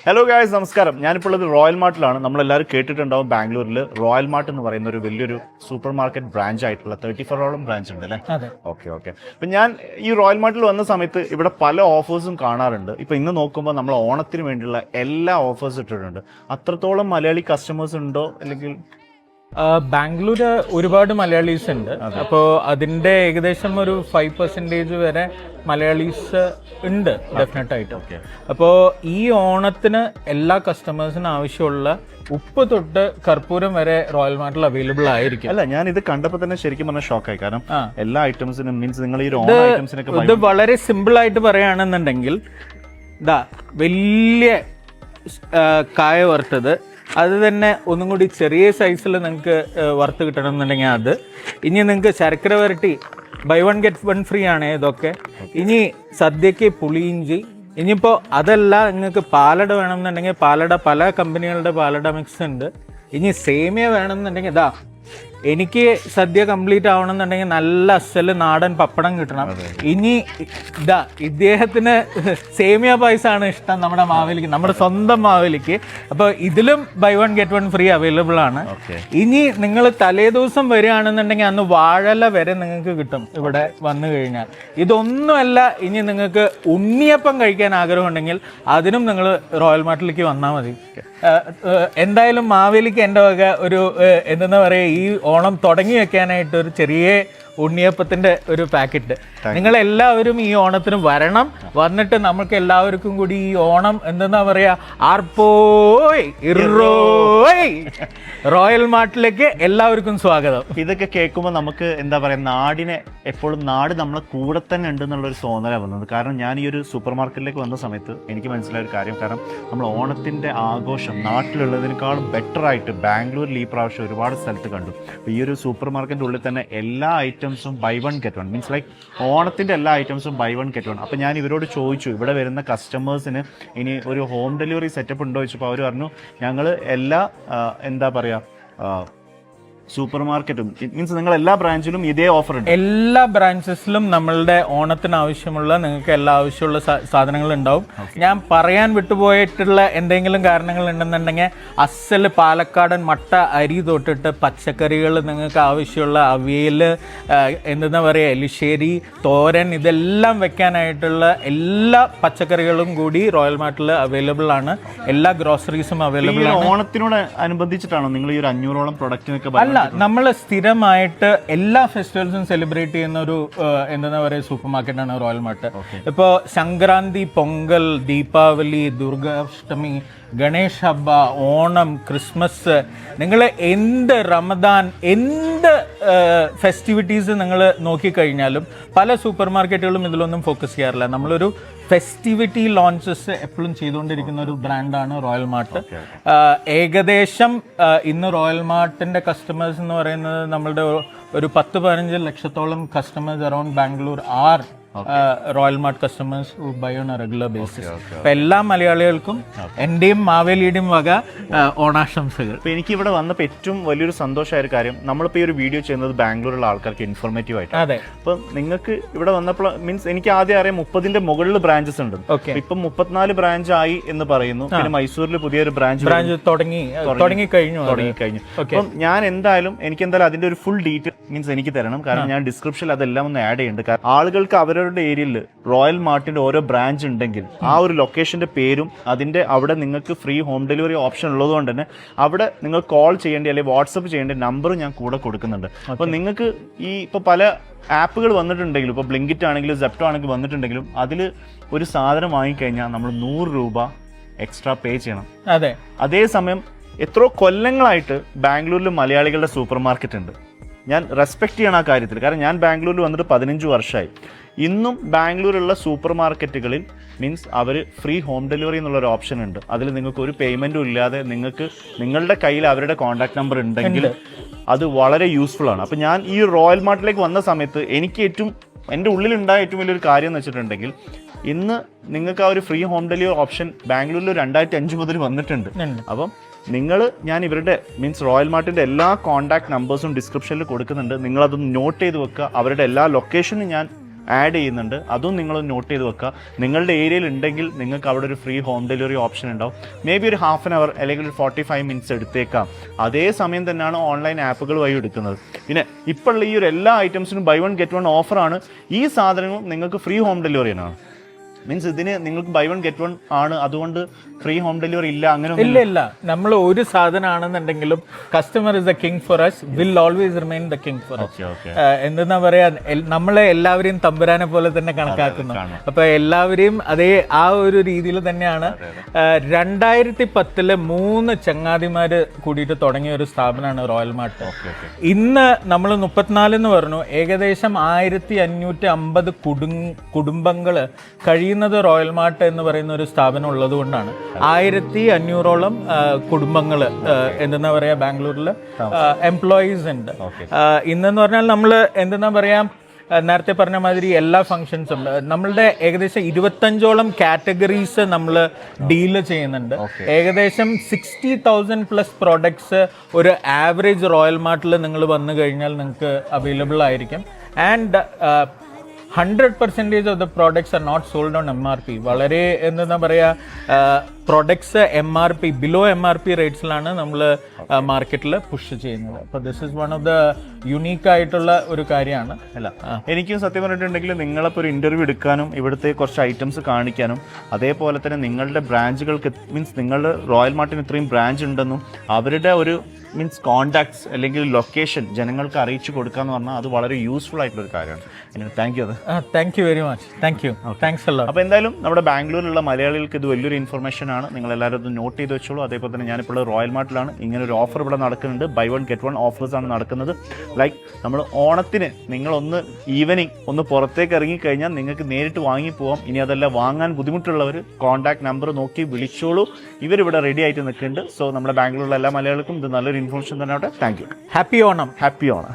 Hello guys, നമസ്കാരം. ഞാനിപ്പോൾ ഉള്ളത് റോയൽ മാർട്ടിലാണ്. നമ്മളെല്ലാവരും കേട്ടിട്ടുണ്ടാവും ബാംഗ്ലൂരിൽ റോയൽ മാർട്ട് എന്ന് പറയുന്ന ഒരു വലിയൊരു സൂപ്പർ മാർക്കറ്റ് ബ്രാഞ്ച് ആയിട്ടുള്ള 34ഓളം ബ്രാഞ്ച് ഉണ്ട് അല്ലേ? ഓക്കെ. അപ്പം ഞാൻ ഈ റോയൽ മാർട്ടിൽ വന്ന സമയത്ത് ഇവിടെ പല ഓഫേഴ്സും കാണാറുണ്ട്. ഇപ്പം ഇന്ന് നോക്കുമ്പോൾ നമ്മൾ ഓണത്തിന് വേണ്ടിയുള്ള എല്ലാ ഓഫേഴ്സ് ഇട്ടിട്ടുണ്ട്. അത്രത്തോളം മലയാളി കസ്റ്റമേഴ്സ് ഉണ്ടോ? അല്ലെങ്കിൽ ബാംഗ്ലൂര് ഒരുപാട് മലയാളീസ് ഉണ്ട്. അപ്പോൾ അതിന്റെ ഏകദേശം ഒരു 5% വരെ മലയാളീസ് ഉണ്ട് ഡെഫിനറ്റ് ആയിട്ട്. അപ്പോൾ ഈ ഓണത്തിന് എല്ലാ കസ്റ്റമേഴ്സിനും ആവശ്യമുള്ള ഉപ്പ് തൊട്ട് കർപ്പൂരം വരെ റോയൽ മാർട്ടിൽ അവൈലബിൾ ആയിരിക്കും. അല്ല, ഞാൻ ഇത് കണ്ടപ്പോൾ തന്നെ ശരിക്കും പറഞ്ഞാൽ ഷോക്കായി. കാരണം എല്ലാ ഐറ്റംസിനും മീൻസ് നിങ്ങൾ ഈ ഓണ ഐറ്റംസിനൊക്കെ ഇത് വളരെ സിമ്പിൾ ആയിട്ട് പറയുകയാണെന്നുണ്ടെങ്കിൽ വലിയ കായ വറുത്തത്, അത് തന്നെ ഒന്നും കൂടി ചെറിയ സൈസിൽ നിങ്ങൾക്ക് വറുത്ത് കിട്ടണം എന്നുണ്ടെങ്കിൽ അത്. ഇനി നിങ്ങൾക്ക് ശർക്കര വരട്ടി ബൈ 1 get 1 ഫ്രീ ആണ് ഇതൊക്കെ. ഇനി സദ്യക്ക് പുളിയിഞ്ചി. ഇനിയിപ്പോൾ അതല്ല, നിങ്ങൾക്ക് പാലട വേണമെന്നുണ്ടെങ്കിൽ പാലട, പല കമ്പനികളുടെ പാലട മിക്സ് ഉണ്ട്. ഇനി സേമിയ വേണമെന്നുണ്ടെങ്കിൽ എനിക്ക് സദ്യ കംപ്ലീറ്റ് ആവണമെന്നുണ്ടെങ്കിൽ നല്ല അസല് നാടൻ പപ്പടം കിട്ടണം. ഇനി ഇദ്ദേഹത്തിന് സേമിയ പായസമാണ് ഇഷ്ടം, നമ്മുടെ മാവേലിക്ക്, നമ്മുടെ സ്വന്തം മാവേലിക്ക്. അപ്പോൾ ഇതിലും ബൈ 1 get 1 ഫ്രീ അവൈലബിൾ ആണ്. ഇനി നിങ്ങൾ തലേദിവസം വരികയാണെന്നുണ്ടെങ്കിൽ അന്ന് വാഴല വരെ നിങ്ങൾക്ക് കിട്ടും ഇവിടെ വന്നു കഴിഞ്ഞാൽ. ഇതൊന്നുമല്ല, ഇനി നിങ്ങൾക്ക് ഉണ്ണിയപ്പം കഴിക്കാൻ ആഗ്രഹമുണ്ടെങ്കിൽ അതിനും നിങ്ങൾ റോയൽ മാർട്ടിലേക്ക് വന്നാൽ മതി. എന്തായാലും മാവേലിക്ക് എൻ്റെ വക ഒരു എന്താ പറയുക, ഈ ഓണം തുടങ്ങി വെക്കാനായിട്ട് ഒരു ചെറിയ ഉണ്ണിയപ്പത്തിന്റെ ഒരു പാക്കറ്റ്. നിങ്ങൾ എല്ലാവരും ഈ ഓണത്തിന് വരണം. വന്നിട്ട് നമുക്ക് എല്ലാവർക്കും കൂടി ഈ ഓണം എന്താ പറയാ, ആർപ്പോയ് ഇറോയ് റോയൽ മാർട്ടിലേക്ക് എല്ലാവർക്കും സ്വാഗതം. ഇതൊക്കെ കേൾക്കുമ്പോൾ നമുക്ക് എന്താ പറയാ, നാടിനെ എപ്പോഴും നാട് നമ്മളെ കൂടെ തന്നെ ഉണ്ട് എന്നുള്ളൊരു തോന്നലാണ് വന്നത്. കാരണം ഞാൻ ഈ ഒരു സൂപ്പർ മാർക്കറ്റിലേക്ക് വന്ന സമയത്ത് എനിക്ക് മനസ്സിലായ ഒരു കാര്യം, കാരണം നമ്മൾ ഓണത്തിന്റെ ആഘോഷം നാട്ടിലുള്ളതിനേക്കാളും ബെറ്റർ ആയിട്ട് ബാംഗ്ലൂരിൽ ഈ പ്രാവശ്യം ഒരുപാട് സ്ഥലത്ത് കണ്ടു. അപ്പോൾ ഈ ഒരു സൂപ്പർ മാർക്കറ്റിൻ്റെ ഉള്ളിൽ തന്നെ എല്ലാ ഐറ്റംസും ബൈ 1 get 1 മീൻസ് ലൈക്ക് ഓണത്തിൻ്റെ എല്ലാ ഐറ്റംസും ബൈ 1 get 1. അപ്പോൾ ഞാൻ ഇവരോട് ചോദിച്ചു, ഇവിടെ വരുന്ന കസ്റ്റമേഴ്സിന് ഇനി ഒരു ഹോം ഡെലിവറി സെറ്റപ്പ് ഉണ്ടോ ചോദിച്ചപ്പോൾ അവർ പറഞ്ഞു, ഞങ്ങൾ എല്ലാ എന്താ പറയുക സൂപ്പർ മാർക്കറ്റും മീൻസ് നിങ്ങൾ എല്ലാ ബ്രാഞ്ചിലും ഇതേ ഓഫർ ഉണ്ട്. എല്ലാ ബ്രാഞ്ചസിലും നമ്മളുടെ ഓണത്തിന് ആവശ്യമുള്ള നിങ്ങൾക്ക് എല്ലാ ആവശ്യമുള്ള സാധനങ്ങൾ ഉണ്ടാവും. ഞാൻ പറയാൻ വിട്ടുപോയിട്ടുള്ള എന്തെങ്കിലും കാരണങ്ങൾ ഉണ്ടെന്നുണ്ടെങ്കിൽ അസല് പാലക്കാടൻ മട്ട അരി തൊട്ടിട്ട് പച്ചക്കറികൾ, നിങ്ങൾക്ക് ആവശ്യമുള്ള അവിയൽ, എന്താ പറയുക, എലിശ്ശേരി, തോരൻ, ഇതെല്ലാം വെക്കാനായിട്ടുള്ള എല്ലാ പച്ചക്കറികളും കൂടി റോയൽ മാർട്ടിൽ അവൈലബിൾ ആണ്. എല്ലാ ഗ്രോസറീസും അവൈലബിൾ ആണ്. ഓണത്തിനോട് അനുബന്ധിച്ചിട്ടാണോ നിങ്ങൾ ഈ ഒരു 500ഓളം പ്രൊഡക്റ്റിനൊക്കെ? നമ്മൾ സ്ഥിരമായിട്ട് എല്ലാ ഫെസ്റ്റിവൽസും സെലിബ്രേറ്റ് ചെയ്യുന്ന ഒരു എന്താ പറയുക സൂപ്പർ മാർക്കറ്റാണ് റോയൽ മാർട്ട്. ഇപ്പോൾ സംക്രാന്തി, പൊങ്കൽ, ദീപാവലി, ദുർഗാഷ്ടമി, ഗണേഷ് ഹബ്ബ, ഓണം, ക്രിസ്മസ്, നിങ്ങൾ എന്ത് റമദാൻ, എന്ത് ഫെസ്റ്റിവിറ്റീസ് നിങ്ങൾ നോക്കിക്കഴിഞ്ഞാലും പല സൂപ്പർ മാർക്കറ്റുകളും ഇതിലൊന്നും ഫോക്കസ് ചെയ്യാറില്ല. നമ്മളൊരു ഫെസ്റ്റിവിറ്റി ലോഞ്ചസ് എപ്പോഴും ചെയ്തുകൊണ്ടിരിക്കുന്ന ഒരു ബ്രാൻഡാണ് റോയൽ മാർട്ട്. ഏകദേശം ഇന്ന് റോയൽ മാർട്ടിൻ്റെ കസ്റ്റമേഴ്സ് എന്ന് പറയുന്നത് നമ്മളുടെ ഒരു 10-15 ലക്ഷത്തോളം customers around Bangalore are Royal Mart customers who buy on a regular basis. അപ്പോൾ എല്ലാ മലയാളികൾക്കും എൻ്റെയും മാവേലിയുടെയും വക ഓണാശംസകൾ. ഇപ്പോൾ എനിക്ക് ഇവിടെ വന്നപ്പോൾ ഏറ്റവും വലിയൊരു സന്തോഷമായ ഒരു കാര്യം, നമ്മളിപ്പോൾ ഈ ഒരു വീഡിയോ ചെയ്യുന്നത് ബാംഗ്ലൂരിലുള്ള ആൾക്കാർക്ക് ഇൻഫോർമേറ്റീവ് ആയിട്ട്. അതെ. അപ്പം നിങ്ങൾക്ക് ഇവിടെ വന്നപ്പോൾ മീൻസ് എനിക്ക് ആദ്യം അറിയാം 30ന്റെ മുകളിൽ ബ്രാഞ്ചസ് ഉണ്ട്. ഇപ്പം 34 ബ്രാഞ്ച് ആയി എന്ന് പറയുന്നു. പിന്നെ മൈസൂരിൽ പുതിയൊരു ബ്രാഞ്ച് തുടങ്ങി കഴിഞ്ഞു. അപ്പം ഞാൻ എനിക്ക് എന്തായാലും അതിന്റെ ഒരു ഫുൾ ഡീറ്റെയിൽ മീൻസ് എനിക്ക് തരണം. കാരണം ഞാൻ ഡിസ്ക്രിപ്ഷനിൽ അതെല്ലാം ഒന്ന് ആഡ് ചെയ്യുന്നുണ്ട്. കാരണം ആളുകൾക്ക് അവരുടെ ഏരിയയിൽ റോയൽ മാർട്ടിന്റെ ഓരോ ബ്രാഞ്ച് ഉണ്ടെങ്കിൽ ആ ഒരു ലൊക്കേഷന്റെ പേരും അതിന്റെ അവിടെ നിങ്ങൾക്ക് ഫ്രീ ഹോം ഡെലിവറി ഓപ്ഷൻ ഉള്ളതുകൊണ്ട് തന്നെ അവിടെ നിങ്ങൾ കോൾ ചെയ്യേണ്ടി അല്ലെങ്കിൽ വാട്സപ്പ് ചെയ്യേണ്ട നമ്പർ ഞാൻ കൂടെ കൊടുക്കുന്നുണ്ട്. അപ്പോൾ നിങ്ങൾക്ക് ഈ ഇപ്പോൾ പല ആപ്പുകൾ വന്നിട്ടുണ്ടെങ്കിലും, ഇപ്പോൾ ബ്ലിങ്കിറ്റ് ആണെങ്കിലും സെപ്റ്റോ ആണെങ്കിലും വന്നിട്ടുണ്ടെങ്കിലും അതിൽ ഒരു സാധനം വാങ്ങിക്കഴിഞ്ഞാൽ നമ്മൾ 100 രൂപ എക്സ്ട്രാ പേ ചെയ്യണം. അതെ. അതേസമയം എത്രയോ കൊല്ലങ്ങളായിട്ട് ബാംഗ്ലൂരിൽ മലയാളികളുടെ സൂപ്പർ മാർക്കറ്റ് ഉണ്ട്. ഞാൻ റെസ്പെക്ട് ചെയ്യണം ആ കാര്യത്തിൽ. കാരണം ഞാൻ ബാംഗ്ലൂരിൽ വന്നിട്ട് 15 വർഷമായി. ഇന്നും ബാംഗ്ലൂരുള്ള സൂപ്പർ മാർക്കറ്റുകളിൽ മീൻസ് അവർ ഫ്രീ ഹോം ഡെലിവറി എന്നുള്ളൊരു ഓപ്ഷൻ ഉണ്ട്. അതിൽ നിങ്ങൾക്ക് ഒരു പേയ്മെൻറ്റും ഇല്ലാതെ നിങ്ങൾക്ക് നിങ്ങളുടെ കയ്യിൽ അവരുടെ കോൺടാക്ട് നമ്പർ ഉണ്ടെങ്കിൽ അത് വളരെ യൂസ്ഫുൾ ആണ്. അപ്പോൾ ഞാൻ ഈ റോയൽ മാർട്ടിലേക്ക് വന്ന സമയത്ത് എനിക്ക് എൻ്റെ ഉള്ളിലുണ്ടായ ഏറ്റവും വലിയൊരു കാര്യം എന്ന് വെച്ചിട്ടുണ്ടെങ്കിൽ, ഇന്ന് നിങ്ങൾക്ക് ആ ഒരു ഫ്രീ ഹോം ഡെലിവറി ഓപ്ഷൻ ബാംഗ്ലൂരിൽ 2005 മുതൽ വന്നിട്ടുണ്ട്. അപ്പം ഞാൻ ഇവരുടെ മീൻസ് റോയൽ മാർട്ടിൻ്റെ എല്ലാ കോൺടാക്ട് നമ്പേഴ്സും ഡിസ്ക്രിപ്ഷനിൽ കൊടുക്കുന്നുണ്ട്. നിങ്ങളതൊന്ന് നോട്ട് ചെയ്ത് വെക്കുക. അവരുടെ എല്ലാ ലൊക്കേഷനും ഞാൻ ആഡ് ചെയ്യുന്നുണ്ട്. അതും നിങ്ങൾ നോട്ട് ചെയ്ത് വെക്കുക. നിങ്ങളുടെ ഏരിയയിൽ ഉണ്ടെങ്കിൽ നിങ്ങൾക്ക് അവിടെ ഒരു ഫ്രീ ഹോം ഡെലിവറി ഓപ്ഷൻ ഉണ്ടാവും. മേ ബി ഒരു ഹാഫ് ആൻ അവർ അല്ലെങ്കിൽ ഒരു 45 മിനിറ്റ്സ് എടുത്തേക്കാം. അതേ സമയം തന്നെയാണ് ഓൺലൈൻ ആപ്പുകൾ വഴി എടുക്കുന്നത്. പിന്നെ ഇപ്പോൾ ഉള്ള ഈ ഒരു എല്ലാ ഐറ്റംസിനും ബൈ വൺ ഗെറ്റ് വൺ ഓഫറാണ്. ഈ സാധനവും നിങ്ങൾക്ക് ഫ്രീ ഹോം ഡെലിവറി ആണ്. മീൻസ് ഇതിന് നിങ്ങൾക്ക് ബൈ വൺ ഗെറ്റ് വൺ ആണ്, അതുകൊണ്ട് ഫ്രീ ഹോം ഡെലിവറി ഇല്ല അങ്ങനെ ഇല്ല. നമ്മൾ ഒരു സാധനമാണെന്നുണ്ടെങ്കിലും customer is the king for us, will always remain the king for us. എന്താ പറയാ, നമ്മളെ എല്ലാവരെയും തമ്പുരാനെ പോലെ തന്നെ കണക്കാക്കുന്നു. അപ്പൊ എല്ലാവരെയും അതേ ആ ഒരു രീതിയിൽ തന്നെയാണ്. 2010 3 ചങ്ങാതിമാര് കൂടിയിട്ട് തുടങ്ങിയ ഒരു സ്ഥാപനമാണ് റോയൽ മാർട്ട്. ഇന്ന് നമ്മൾ 34 എന്ന് പറഞ്ഞു, ഏകദേശം 1550 കുടുംബങ്ങള് കഴിയുന്നത് റോയൽ മാർട്ട് എന്ന് പറയുന്ന ഒരു സ്ഥാപനം ഉള്ളത് കൊണ്ടാണ്. 1500ഓളം കുടുംബങ്ങൾ എന്താ പറയാ ബാംഗ്ലൂരിൽ എംപ്ലോയീസ് ഉണ്ട്. ഇന്നെന്ന് പറഞ്ഞാൽ നമ്മൾ എന്താ പറയാ, നേരത്തെ പറഞ്ഞ മാതിരി എല്ലാ ഫങ്ഷൻസും നമ്മളുടെ ഏകദേശം 25ഓളം കാറ്റഗറീസ് നമ്മൾ ഡീല് ചെയ്യുന്നുണ്ട്. ഏകദേശം 60,000+ പ്രോഡക്ട്സ് ഒരു ആവറേജ് റോയൽ മാർട്ടിൽ നിങ്ങൾ വന്നു കഴിഞ്ഞാൽ നിങ്ങൾക്ക് അവൈലബിൾ ആയിരിക്കും. And 100% of the products are not sold on MRP. വളരെ എന്താ പറയുക, പ്രൊഡക്ട്സ് MRP ബിലോ MRP റേറ്റ്സിലാണ് നമ്മൾ മാർക്കറ്റിൽ പുഷ് ചെയ്യുന്നത്. അപ്പോൾ this is one of the unique ആയിട്ടുള്ള ഒരു കാര്യമാണ്. അല്ല, എനിക്കും സത്യം പറഞ്ഞിട്ടുണ്ടെങ്കിൽ നിങ്ങളിപ്പോൾ ഒരു ഇൻ്റർവ്യൂ എടുക്കാനും ഇവിടുത്തെ കുറച്ച് ഐറ്റംസ് കാണിക്കാനും, അതേപോലെ തന്നെ നിങ്ങളുടെ ബ്രാഞ്ചുകൾക്ക് മീൻസ് നിങ്ങളുടെ റോയൽ മാർട്ടിന് ഇത്രയും ബ്രാഞ്ച് ഉണ്ടെന്നും അവരുടെ ഒരു മീൻസ് കോൺടാക്ട്സ് അല്ലെങ്കിൽ ലൊക്കേഷൻ ജനങ്ങൾക്ക് അറിയിച്ചു കൊടുക്കുക എന്ന് പറഞ്ഞാൽ അത് വളരെ യൂസ്ഫുൾ ആയിട്ടുള്ളൊരു കാര്യമാണ്. Thank you. Thank you very much. Thank you. Thanks അല്ലോ. അപ്പോൾ എന്തായാലും നമ്മുടെ ബാംഗ്ലൂരിലുള്ള മലയാളികൾക്ക് ഇത് വലിയൊരു ഇൻഫർമേഷൻ ആണ്. നിങ്ങളെല്ലാവരും ഇത് നോട്ട് ചെയ്ത് വെച്ചോളൂ. അതേപോലെ തന്നെ ഞാനിപ്പോൾ റോയൽ മാർട്ടിലാണ്. ഇങ്ങനെ ഒരു ഓഫർ ഇവിടെ നടക്കുന്നുണ്ട്. Buy one get one offers ആണ് നടക്കുന്നത്. ലൈക്ക് നമ്മൾ ഓണത്തിന് നിങ്ങളൊന്ന് ഈവനിങ് ഒന്ന് പുറത്തേക്ക് ഇറങ്ങിക്കഴിഞ്ഞാൽ നിങ്ങൾക്ക് നേരിട്ട് വാങ്ങി പോവാം. ഇനി അതല്ല വാങ്ങാൻ ബുദ്ധിമുട്ടുള്ളവർ കോൺടാക്ട് നമ്പർ നോക്കി വിളിച്ചോളൂ. ഇവരിവിടെ റെഡി ആയിട്ട് നിൽക്കുന്നുണ്ട്. സോ നമ്മുടെ ബാംഗ്ലൂരിലുള്ള എല്ലാ മലയാളികൾക്കും ഇത് നല്ലൊരു ഇൻഫർമേഷൻ തന്നെ ആവട്ടെ. Thank you. Happy Onam. Happy Onam.